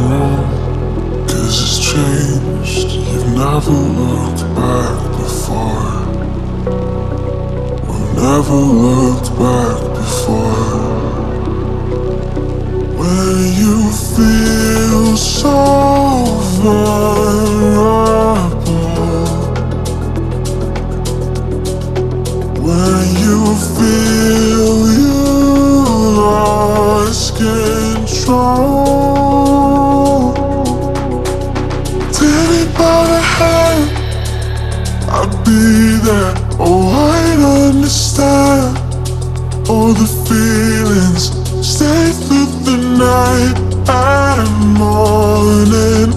wrong, 'cause it's changed. You've never looked back before. We've never looked back before. When you feel so vulnerable, when you feel you lost control, take me by the hand, I'll be there. Oh, I'd understand all the feelings. Stay through the night and morning.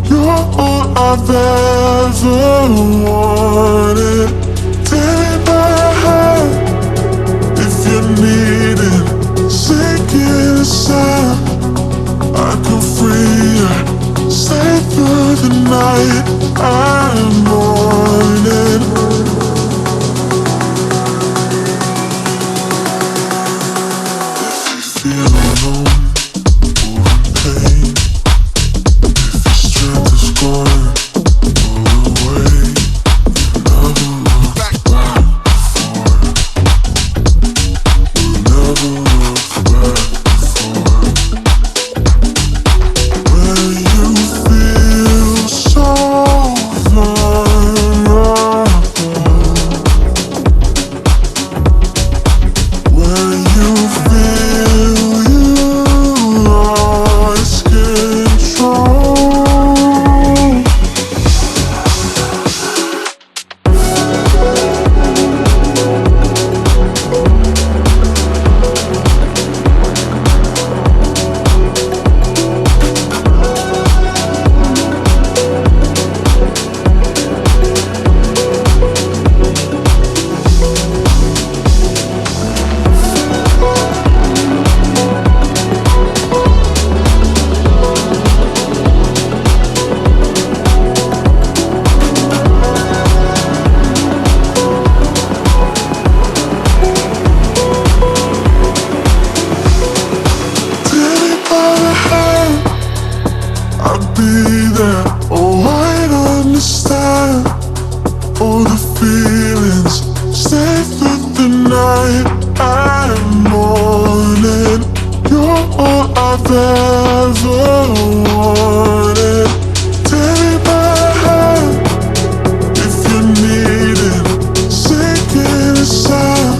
You're all I've ever wanted. Take me by the hand if you need it. Sink in the sand, I can free you. Stay through the night and morning. Feel alone or in pain, if your strength is gone all away, you've never looked back before. You've never looked back before. When you feel so vulnerable, when you feel lost control, I'll be there. Oh, I'd understand all the feelings. Stay through the night and morning. You're all I've ever wanted. Take me by the hand if you need it. Sink in the sand,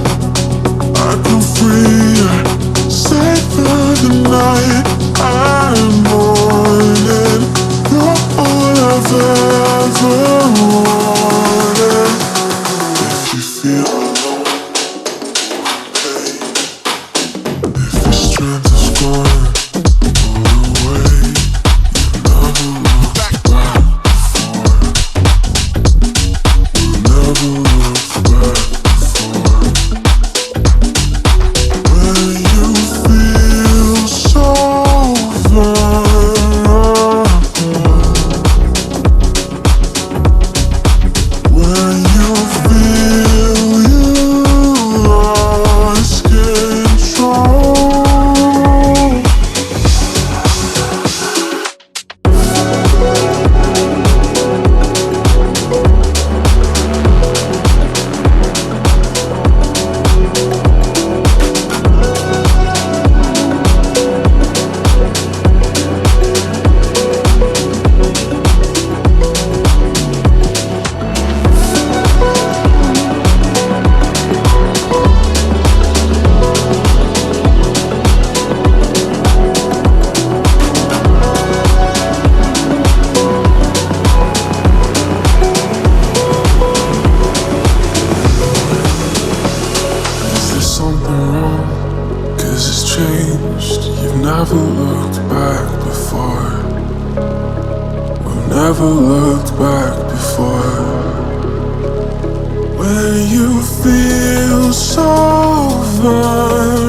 I can free you. Stay through the night and morning. You're all I've ever wanted. If you feel alone or in pain, if your strength is gone all away, you've never looked back before. You've never looked back before. When you feel so vulnerable, when you feel you lost control, is there something wrong? 'Cause it's changed. You've never looked back before. We've never looked back before. When you feel so vulnerable,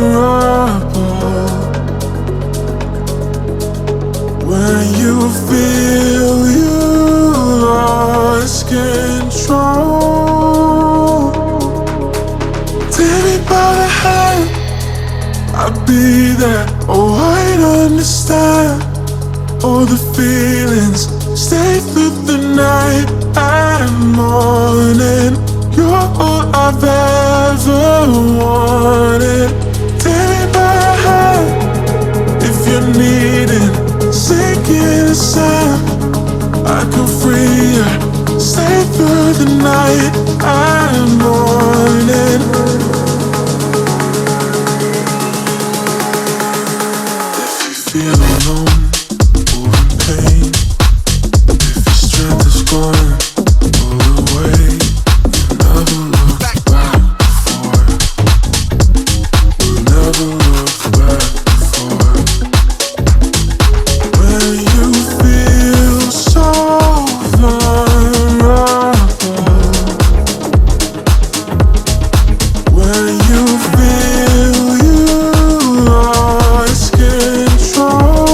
when you feel you lost control, take me by the hand, I'll be there. Oh, I'd understand all the feelings. Stay through the night and morning. You're all I've ever wanted. Take me by the hand if you're needing. Sink in the sand, I can free you. Stay through the night and morning. If you feel alone or in pain, if your strength is gone all the way, you never looked back before. You never looked back before. When you feel so vulnerable, when you feel you lost control.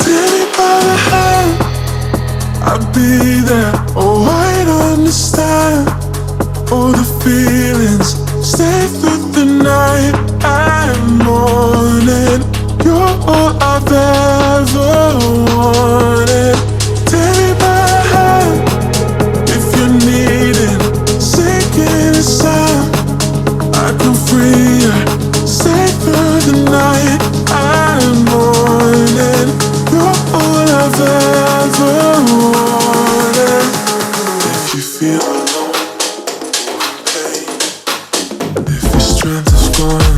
Take me by the hand, I'll be there. Oh, I'd understand all the feelings. Stay through the night and morning. You're all I've ever wanted. Take me by the hand if you're needing. Sink in the sand, I can free you. Stay through the night and morning. You're all I've ever wanted. If you feel alone or in pain, if your strength is gone